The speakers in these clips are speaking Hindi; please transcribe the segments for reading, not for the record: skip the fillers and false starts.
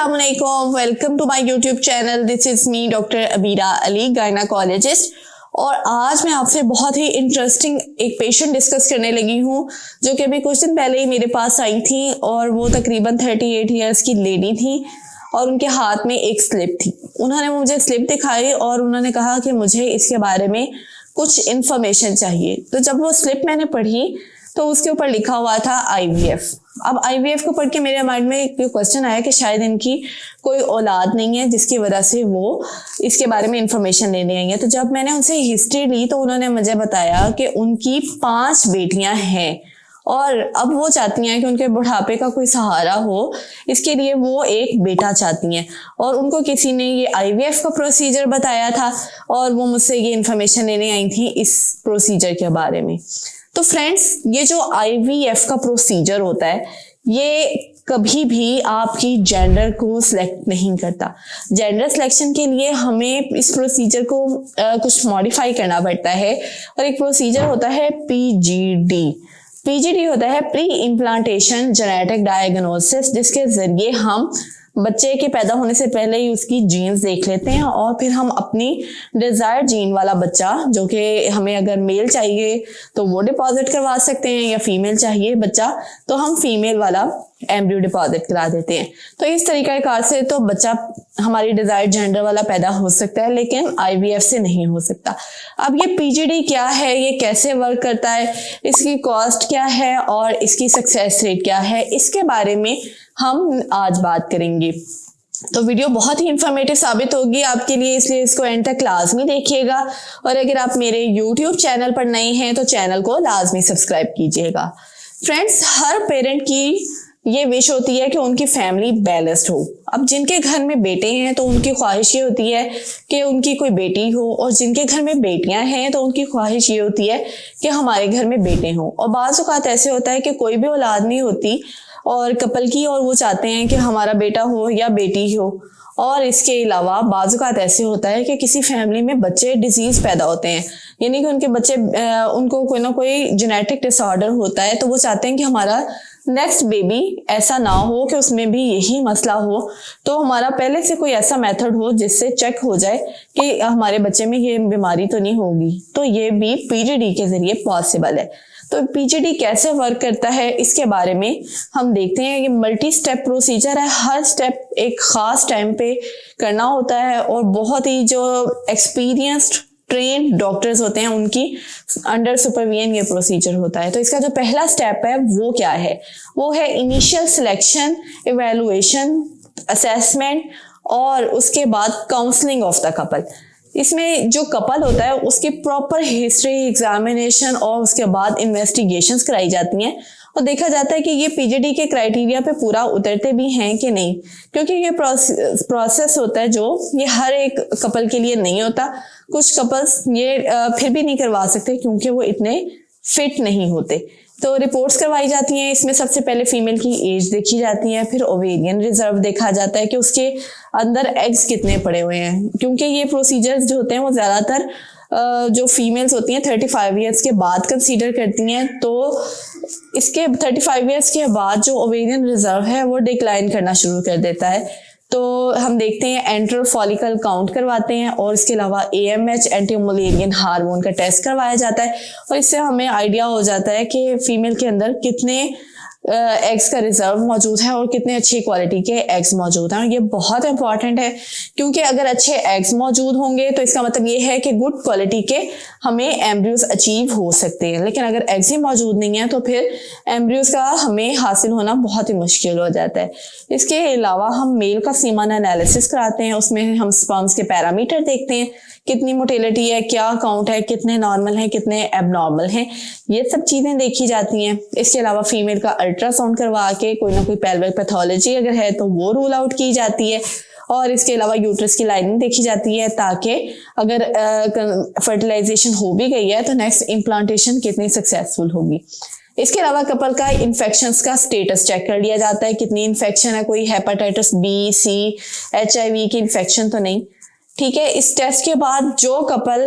अस्सलामुअलैकुम, welcome to my YouTube channel. This is me doctor Abeera Ali, gynaecologist. और आज मैं आपसे बहुत ही इंटरेस्टिंग एक पेशेंट डिस्कस करने लगी हूँ जो कि अभी कुछ दिन पहले ही मेरे पास आई थी। और वो तकरीबन 38 इयर्स की लेडी थी और उनके हाथ में एक स्लिप थी। उन्होंने मुझे स्लिप दिखाई और उन्होंने कहा कि मुझे इसके बारे में कुछ इन्फॉर्मेशन चाहिए। तो जब वो स्लिप मैंने पढ़ी तो उसके ऊपर लिखा हुआ था IVF। अब IVF को पढ़ के मेरे माइंड में एक क्वेश्चन आया कि शायद इनकी कोई औलाद नहीं है जिसकी वजह से वो इसके बारे में इंफॉर्मेशन लेने आई है। तो जब मैंने उनसे हिस्ट्री ली तो उन्होंने मुझे बताया कि उनकी 5 बेटियां हैं और अब वो चाहती हैं कि उनके बुढ़ापे का कोई सहारा हो, इसके लिए वो एक बेटा चाहती हैं। और उनको किसी ने ये IVF का प्रोसीजर बताया था और वो मुझसे ये इन्फॉर्मेशन लेने आई थी इस प्रोसीजर के बारे में। तो फ्रेंड्स, ये जो IVF का प्रोसीजर होता है ये कभी भी आपकी जेंडर को सिलेक्ट नहीं करता। जेंडर सिलेक्शन के लिए हमें इस प्रोसीजर को कुछ मॉडिफाई करना पड़ता है और एक प्रोसीजर होता है PGD। PGD होता है प्री इम्प्लांटेशन जेनेटिक डायग्नोसिस, जिसके जरिए हम बच्चे के पैदा होने से पहले ही उसकी जीन्स देख लेते हैं और फिर हम अपनी डिजायर्ड जीन वाला बच्चा, जो कि हमें अगर मेल चाहिए तो वो डिपॉजिट करवा सकते हैं या फीमेल चाहिए बच्चा तो हम फीमेल वाला एम्ब्रियो डिपॉजिट करा देते हैं। तो इस तरीका कार से तो बच्चा हमारी डिजायर्ड जेंडर वाला पैदा हो सकता है, लेकिन IVF से नहीं हो सकता। अब ये PGD क्या है, ये कैसे वर्क करता है, इसकी कॉस्ट क्या है और इसकी सक्सेस रेट क्या है, इसके बारे में हम आज बात करेंगे। तो वीडियो बहुत ही इंफॉर्मेटिव साबित होगी आपके लिए, इसलिए इसको एंड तक लाजमी देखिएगा। और अगर आप मेरे YouTube चैनल पर नए हैं तो चैनल को लाजमी सब्सक्राइब कीजिएगा। फ्रेंड्स, हर पेरेंट की ये विश होती है कि उनकी फैमिली बैलेंस्ड हो। अब जिनके घर में बेटे हैं तो उनकी ख्वाहिश ये होती है कि उनकी कोई बेटी हो, और जिनके घर में बेटियां हैं तो उनकी ख्वाहिश ये होती है कि हमारे घर में बेटे हों। और बाज़ औक़ात ऐसे होता है कि कोई भी औलाद नहीं होती और कपल की, और वो चाहते हैं कि हमारा बेटा हो या बेटी हो। और इसके अलावा बाज़ औक़ात ऐसे होता है कि किसी फैमिली में बच्चे डिजीज़ पैदा होते हैं, यानी कि उनके बच्चे उनको कोई ना कोई जेनेटिक डिसऑर्डर होता है, तो वो चाहते हैं कि हमारा नेक्स्ट बेबी ऐसा ना हो कि उसमें भी यही मसला हो। तो हमारा पहले से कोई ऐसा मेथड हो जिससे चेक हो जाए कि हमारे बच्चे में ये बीमारी तो नहीं होगी। तो ये भी PGD के जरिए पॉसिबल है। तो PGD कैसे वर्क करता है इसके बारे में हम देखते हैं। ये मल्टी स्टेप प्रोसीजर है, हर स्टेप एक खास टाइम पे करना होता है और बहुत ही जो एक्सपीरियंस्ड ट्रेन डॉक्टर्स होते हैं उनकी अंडर सुपरविजन ये प्रोसीजर होता है। तो इसका जो पहला स्टेप है वो क्या है, वो है इनिशियल सिलेक्शन, इवैल्यूएशन, असेसमेंट और उसके बाद काउंसलिंग ऑफ द कपल। इसमें जो कपल होता है उसकी प्रॉपर हिस्ट्री, एग्जामिनेशन और उसके बाद इन्वेस्टिगेशंस कराई जाती हैं और देखा जाता है कि ये PGD के क्राइटेरिया पे पूरा उतरते भी हैं कि नहीं। क्योंकि ये प्रोसेस होता है जो ये हर एक कपल के लिए नहीं होता। कुछ कपल्स ये फिर भी नहीं करवा सकते क्योंकि वो इतने फिट नहीं होते। तो रिपोर्ट्स करवाई जाती हैं। इसमें सबसे पहले फीमेल की एज देखी जाती है, फिर ओवेरियन रिजर्व देखा जाता है कि उसके अंदर एग्स कितने पड़े हुए हैं। क्योंकि ये प्रोसीजर्स जो होते हैं वो ज़्यादातर जो फीमेल्स होती हैं 35 ईयर्स के बाद कंसीडर करती हैं। तो इसके 35 ईयर्स के बाद जो ओवेरियन रिजर्व है वो डिक्लाइन करना शुरू कर देता है। तो हम देखते हैं एंट्रल फॉलिकल काउंट करवाते हैं और इसके अलावा AMH एंटी मलेरियन हार्मोन का टेस्ट करवाया जाता है और इससे हमें आइडिया हो जाता है कि फीमेल के अंदर कितने एग्स का रिजर्व मौजूद है और कितने अच्छी क्वालिटी के एग्स मौजूद हैं। ये बहुत इंपॉर्टेंट है क्योंकि अगर अच्छे एग्स मौजूद होंगे तो इसका मतलब ये है कि गुड क्वालिटी के हमें एम्ब्रियोज अचीव हो सकते हैं। लेकिन अगर एग्स ही मौजूद नहीं है तो फिर एम्ब्रियोज का हमें हासिल होना बहुत ही मुश्किल हो जाता है। इसके अलावा हम मेल का सीमन एनालिसिस कराते हैं, उसमें हम स्पर्म्स के पैरामीटर देखते हैं, कितनी मोटिलिटी है, क्या काउंट है, कितने नॉर्मल हैं, कितने एबनॉर्मल हैं, ये सब चीज़ें देखी जाती हैं। इसके अलावा फीमेल का अल्ट्रासाउंड करवा के कोई ना कोई पेल्विक पैथोलॉजी अगर है तो वो रूल आउट की जाती है और इसके अलावा यूट्रस की लाइनिंग देखी जाती है ताकि अगर फर्टिलाइजेशन हो भी गई है तो नेक्स्ट इम्प्लांटेशन कितनी सक्सेसफुल होगी। इसके अलावा कपल का इन्फेक्शंस का स्टेटस चेक कर लिया जाता है, कितनी इन्फेक्शन है, कोई हेपेटाइटिस B, C, HIV की इन्फेक्शन तो नहीं। ठीक है, इस टेस्ट के बाद जो कपल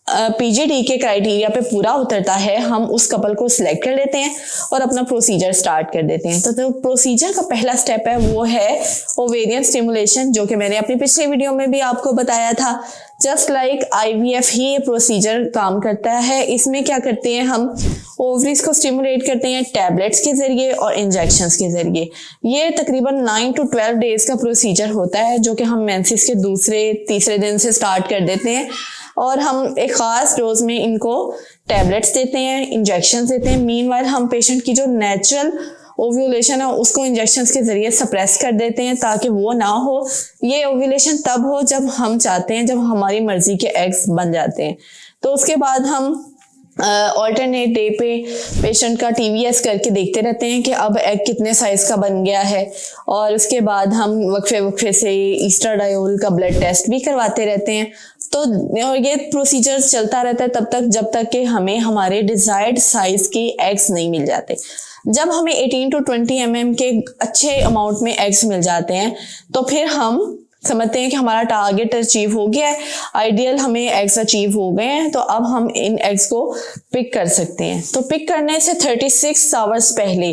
पीजीडी के क्राइटेरिया पे पूरा उतरता है, हम उस कपल को सिलेक्ट कर लेते हैं और अपना प्रोसीजर स्टार्ट कर देते हैं। तो जो प्रोसीजर का पहला स्टेप है वो है ओवेरियन स्टिमुलेशन, जो कि मैंने अपनी पिछले वीडियो में भी आपको बताया था। जस्ट लाइक आईवीएफ ही ये प्रोसीजर काम करता है। इसमें क्या करते हैं, हम ओवरीज को स्टिमुलेट करते हैं टैबलेट्स के जरिए और इंजेक्शंस के जरिए। ये तकरीबन 9 to 12 डेज का प्रोसीजर होता है, जो कि हम मेंसेस के दूसरे तीसरे दिन से स्टार्ट कर देते हैं और हम एक खास डोज में इनको टैबलेट्स देते हैं, इंजेक्शन देते हैं। मीनवाइल हम पेशेंट की जो नेचुरल ओव्यूलेशन है उसको इंजेक्शंस के जरिए सप्रेस कर देते हैं ताकि वो ना हो। ये ओव्यूलेशन तब हो जब हम चाहते हैं, जब हमारी मर्जी के एग्स बन जाते हैं। तो उसके बाद हम ऑल्टरनेट डे पे पेशेंट का टीवीएस करके देखते रहते हैं कि अब एग कितने साइज का बन गया है, और उसके बाद हम वक्फे से ईस्ट्राडायोल का ब्लड टेस्ट भी करवाते रहते हैं। तो ये प्रोसीजर चलता रहता है तब तक जब तक कि हमें हमारे डिजायर्ड साइज के एग्स नहीं मिल जाते। जब हमें 18 to 20 mm के अच्छे अमाउंट में एग्स मिल जाते हैं तो फिर हम समझते हैं कि हमारा टारगेट अचीव हो गया है, आइडियल हमें एग्स अचीव हो गए हैं। तो अब हम इन एग्स को पिक कर सकते हैं। तो पिक करने से 36 आवर्स पहले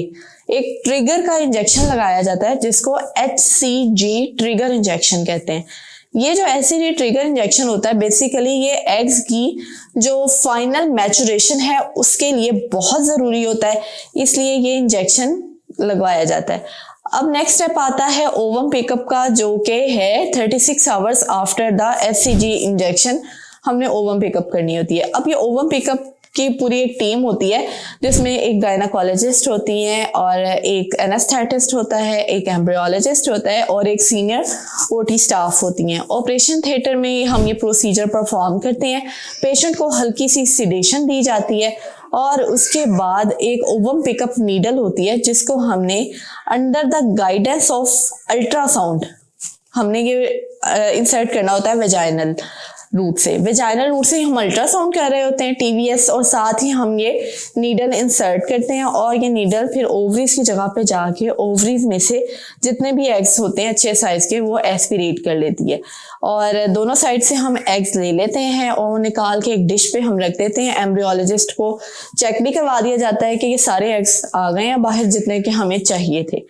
एक ट्रिगर का इंजेक्शन लगाया जाता है जिसको HCG ट्रिगर इंजेक्शन कहते हैं। ये जो HCG ट्रिगर इंजेक्शन होता है बेसिकली ये एग्स की जो फाइनल मैचुरेशन है उसके लिए बहुत ज़रूरी होता है, इसलिए ये इंजेक्शन लगवाया जाता है। अब नेक्स्ट स्टेप आता है ओवम पिकअप का, जो कि है 36 hours after the HCG injection हमने ओवम पिकअप करनी होती है। अब ये ओवम पिकअप की पूरी एक टीम होती है जिसमें एक गायनाकोलॉजिस्ट होती है और एक एनेस्थेटिस्ट होता है, एक एम्ब्रियोलॉजिस्ट होता है और एक सीनियर ओटी स्टाफ होती हैं। ऑपरेशन थिएटर में हम ये प्रोसीजर परफॉर्म करते हैं। पेशेंट को हल्की सी सिडेशन दी जाती है और उसके बाद एक ओवम पिकअप नीडल होती है जिसको हमने under the guidance of ultrasound हमने ये इंसर्ट करना होता है वेजाइनल रूट से। वेजाइनल रूट से हम अल्ट्रासाउंड कर रहे होते हैं टीवीएस, और साथ ही हम ये नीडल इंसर्ट करते हैं और ये नीडल फिर ओवरीज की जगह पे जाके ओवरीज में से जितने भी एग्स होते हैं अच्छे साइज के वो एस्पिरेट कर लेती है और दोनों साइड से हम एग्स ले लेते हैं और निकाल के एक डिश पे हम रख देते हैं। एम्ब्रियोलॉजिस्ट को चेक भी करवा दिया जाता है कि ये सारे एग्स आ गए हैं बाहर जितने के हमें चाहिए थे।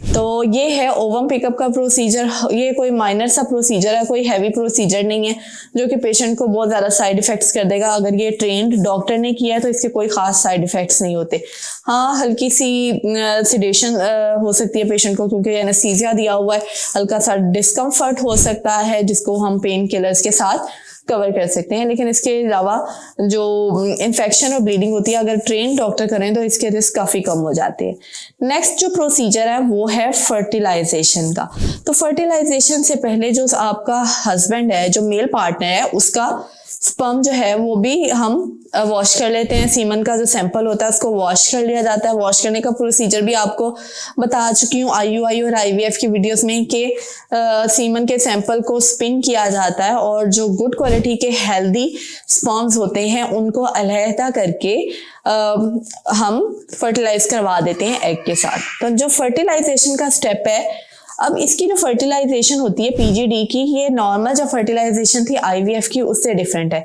तो ये है ओवम पिकअप का प्रोसीजर। ये कोई माइनर सा प्रोसीजर है, कोई हैवी प्रोसीजर नहीं है जो कि पेशेंट को बहुत ज़्यादा साइड इफ़ेक्ट्स कर देगा। अगर ये ट्रेंड डॉक्टर ने किया है तो इसके कोई ख़ास साइड इफ़ेक्ट्स नहीं होते। हाँ, हल्की सी सिडेशन हो सकती है पेशेंट को क्योंकि एनेस्थीसिया दिया हुआ है, हल्का सा डिस्कम्फर्ट हो सकता है जिसको हम पेन किलर्स के साथ कवर कर सकते हैं। लेकिन इसके अलावा जो इन्फेक्शन और ब्लीडिंग होती है अगर ट्रेन डॉक्टर करें तो इसके रिस्क काफ़ी कम हो जाते हैं। नेक्स्ट जो प्रोसीजर है वो है फर्टिलाइजेशन का। तो फर्टिलाइजेशन से पहले जो आपका हस्बैंड है, जो मेल पार्टनर है, उसका स्पर्म जो है वो भी हम वॉश कर लेते हैं। सीमन का जो सैंपल होता है उसको वॉश कर लिया जाता है। वॉश करने का प्रोसीजर भी आपको बता चुकी हूँ IUI और IVF की वीडियोस में कि सीमन के सैंपल को स्पिन किया जाता है और जो गुड क्वालिटी के हेल्दी स्पर्म्स होते हैं उनको अलहदा करके हम फर्टिलाइज करवा देते हैं एग के साथ। तो जो फर्टिलाइजेशन का स्टेप है, अब इसकी जो फर्टिलाइजेशन होती है पीजीडी की, ये नॉर्मल जो फर्टिलाइजेशन थी IVF की उससे डिफरेंट है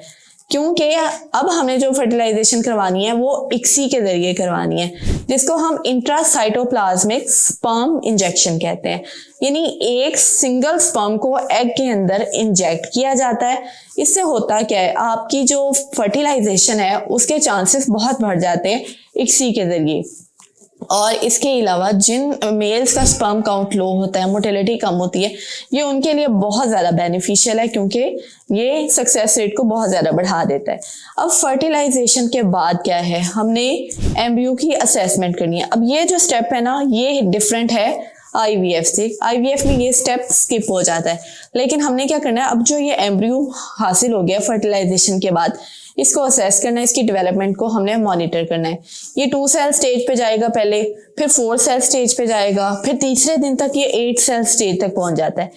क्योंकि अब हमें जो फर्टिलाइजेशन करवानी है वो ICSI के जरिए करवानी है जिसको हम इंट्रासाइटोप्लाज्मिक स्पर्म इंजेक्शन कहते हैं। यानी एक सिंगल स्पर्म को एग के अंदर इंजेक्ट किया जाता है। इससे होता क्या है, आपकी जो फर्टिलाइजेशन है उसके चांसेस बहुत बढ़ जाते हैं ICSI के जरिए। और इसके अलावा जिन मेल्स का स्पर्म काउंट लो होता है, मोटिलिटी कम होती है, ये उनके लिए बहुत ज़्यादा बेनिफिशियल है क्योंकि ये सक्सेस रेट को बहुत ज़्यादा बढ़ा देता है। अब फर्टिलाइजेशन के बाद क्या है, हमने एम्ब्रियो की असेसमेंट करनी है। अब ये जो स्टेप है ना, ये डिफरेंट है IVF से। IVF में ये स्टेप स्किप हो जाता है, लेकिन हमने क्या करना है, अब जो ये एम्ब्रियो हासिल हो गया फर्टिलाइजेशन के बाद, इसको असेस करना है, इसकी डेवलपमेंट को हमने मॉनिटर करना है। ये 2 सेल स्टेज पे जाएगा पहले, फिर 4 सेल स्टेज पे जाएगा, फिर तीसरे दिन तक ये 8 सेल स्टेज तक पहुंच जाता है।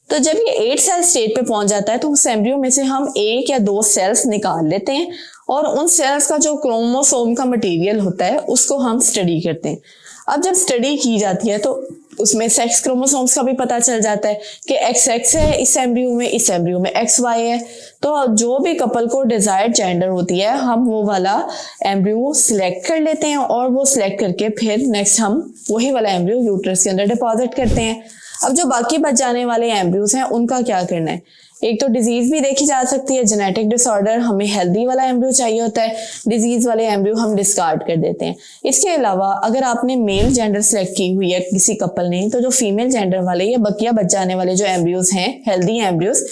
तो जब ये 8 सेल स्टेज पे पहुंच जाता है तो उस एम्ब्रियो में से हम 1 या 2 सेल्स निकाल लेते हैं और उन सेल्स का जो क्रोमोसोम का मटेरियल होता है उसको हम स्टडी करते हैं। अब जब स्टडी की जाती है तो उसमें सेक्स क्रोमोसोम्स का भी पता चल जाता है कि XX है इस एम्ब्रियो में XY है। तो जो भी कपल को डिजायर्ड जेंडर होती है हम वो वाला एम्ब्रियो सिलेक्ट कर लेते हैं और वो सिलेक्ट करके फिर नेक्स्ट हम वही वाला एम्ब्रियो यूट्रस के अंदर डिपॉजिट करते हैं। अब जो बाकी बच जाने वाले एम्ब्रियोज हैं उनका क्या करना है? एक तो डिजीज भी देखी जा सकती है, जेनेटिक डिसऑर्डर, हमें हेल्दी वाला एम्ब्रियो चाहिए होता है, डिजीज वाले एम्ब्रियो हम डिस्कार्ड कर देते हैं। इसके अलावा अगर आपने मेल जेंडर सेलेक्ट की हुई है किसी कपल ने, तो जो फीमेल जेंडर वाले या बकिया बच जाने वाले जो एम्ब्रियोज हैं, हेल्दी एम्ब्रियोज,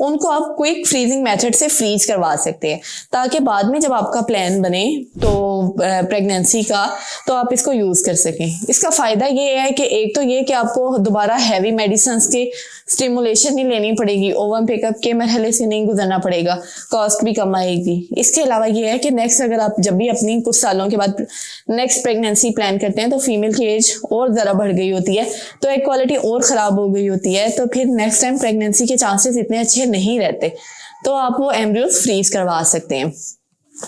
उनको आप क्विक फ्रीजिंग मेथड से फ्रीज करवा सकते हैं ताकि बाद में जब आपका प्लान बने तो प्रेगनेंसी का, तो आप इसको यूज कर सकें। इसका फायदा ये है कि एक तो ये कि आपको दोबारा हैवी मेडिसिन की स्टिमुलेशन नहीं लेनी पड़ेगी, ओवम पिकअप के मरहले से नहीं गुजरना पड़ेगा, कॉस्ट भी कम आएगी। इसके अलावा ये है कि नेक्स्ट अगर आप जब भी अपनी कुछ सालों के बाद नेक्स्ट प्रेगनेंसी प्लान करते हैं तो फीमेल की एज और ज़रा बढ़ गई होती है, तो एक क्वालिटी और ख़राब हो गई होती है, तो फिर नेक्स्ट टाइम प्रेगनेंसी के चांसेस इतने अच्छे नहीं रहते, तो आप वो एम्ब्रियोज फ्रीज करवा सकते हैं।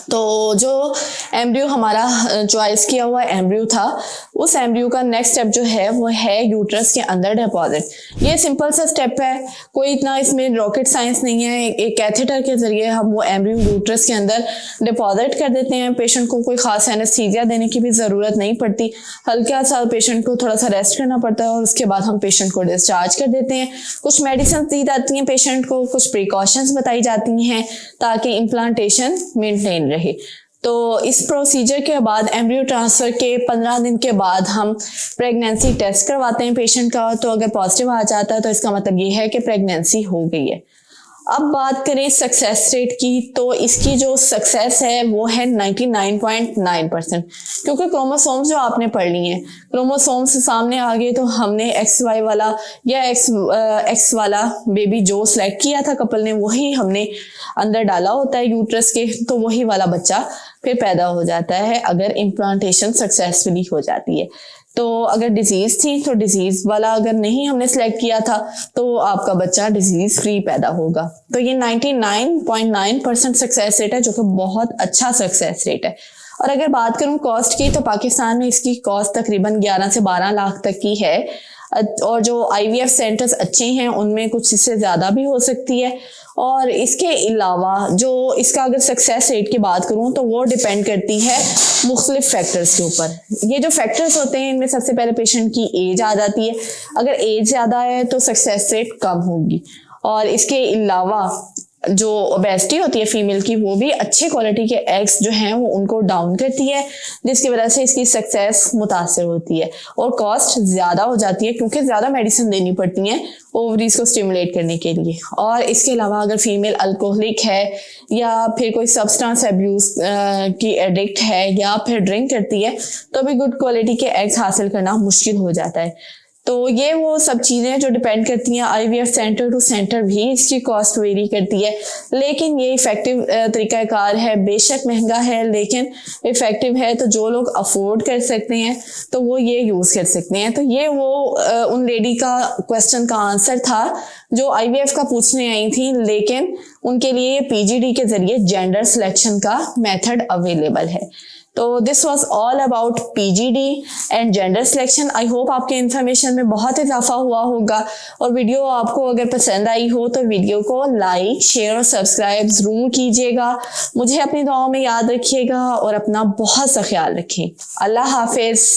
तो जो एम्ब्रियो हमारा चॉइस किया हुआ एम्ब्रियो था, उस एम्ब्रियो का नेक्स्ट स्टेप जो है वो है यूट्रस के अंदर डिपॉजिट। ये सिंपल सा स्टेप है, कोई इतना इसमें रॉकेट साइंस नहीं है। एक कैथेटर के जरिए हम वो एम्ब्रियो यूट्रस के अंदर डिपॉजिट कर देते हैं। पेशेंट को कोई खास एनेस्थीसिया देने की भी ज़रूरत नहीं पड़ती, हल्का सा पेशेंट को थोड़ा सा रेस्ट करना पड़ता है और उसके बाद हम पेशेंट को डिस्चार्ज कर देते हैं। कुछ मेडिसिन दी जाती हैं पेशेंट को, कुछ प्रिकॉशंस बताई जाती हैं ताकि इम्प्लांटेशन मेंटेन रहे। तो इस प्रोसीजर के बाद एम्ब्रियो ट्रांसफर के 15 दिन के बाद हम प्रेगनेंसी टेस्ट करवाते हैं पेशेंट का, तो अगर पॉजिटिव आ जाता है तो इसका मतलब ये है कि प्रेगनेंसी हो गई है। अब बात करें सक्सेस रेट की, तो इसकी जो सक्सेस है वो है 99.9%, क्योंकि क्रोमोसोम्स जो आपने पढ़ लिए हैं, क्रोमोसोम्स सामने आ गए तो हमने XY वाला या X वाला बेबी जो सिलेक्ट किया था कपल ने वही हमने अंदर डाला होता है यूट्रस के, तो वही वाला बच्चा फिर पैदा हो जाता है अगर इम्प्लांटेशन सक्सेसफुली हो जाती है। तो अगर डिजीज थी तो डिजीज वाला अगर नहीं हमने सेलेक्ट किया था तो आपका बच्चा डिजीज फ्री पैदा होगा। तो ये 99.9% सक्सेस रेट है, जो कि बहुत अच्छा सक्सेस रेट है। और अगर बात करूं कॉस्ट की, तो पाकिस्तान में इसकी कॉस्ट तकरीबन 11 से 12 लाख तक की है, और जो IVF सेंटर्स अच्छे हैं उनमें कुछ इससे ज़्यादा भी हो सकती है। और इसके अलावा जो इसका अगर सक्सेस रेट की बात करूं तो वो डिपेंड करती है मुख्तलिफ फैक्टर्स के ऊपर। ये जो फैक्टर्स होते हैं इनमें सबसे पहले पेशेंट की एज आ जाती है, अगर एज ज़्यादा है तो सक्सेस रेट कम होगी। और इसके अलावा जो ओबेसिटी होती है फीमेल की, वो भी अच्छे क्वालिटी के एग्स जो हैं वो उनको डाउन करती है, जिसकी वजह से इसकी सक्सेस मुतासर होती है। और कॉस्ट ज़्यादा हो जाती है क्योंकि ज़्यादा मेडिसिन देनी पड़ती हैं ओवरीज को स्टिमुलेट करने के लिए। और इसके अलावा अगर फीमेल अल्कोहलिक है या फिर कोई सब्सटेंस अब्यूज की एडिक्ट है या फिर ड्रिंक करती है, तो भी गुड क्वालिटी के एग्स हासिल करना मुश्किल हो जाता है। तो ये वो सब चीज़ें जो डिपेंड करती हैं, IVF सेंटर टू सेंटर भी इसकी कॉस्ट वेरी करती है, लेकिन ये इफ़ेक्टिव तरीक़ाकार है। बेशक महंगा है लेकिन इफ़ेक्टिव है, तो जो लोग अफोर्ड कर सकते हैं तो वो ये यूज़ कर सकते हैं। तो ये वो उन लेडी का क्वेश्चन का आंसर था जो IVF का पूछने आई थी, लेकिन उनके लिए PGD के ज़रिए जेंडर सिलेक्शन का मेथड अवेलेबल है। तो this was all about PGD and gender selection. I hope आपके इन्फॉर्मेशन में बहुत इजाफा हुआ होगा, और वीडियो आपको अगर पसंद आई हो तो वीडियो को लाइक, शेयर और सब्सक्राइब ज़रूर कीजिएगा। मुझे अपनी दुआओं में याद रखिएगा और अपना बहुत सा ख्याल रखें। अल्लाह हाफिज़।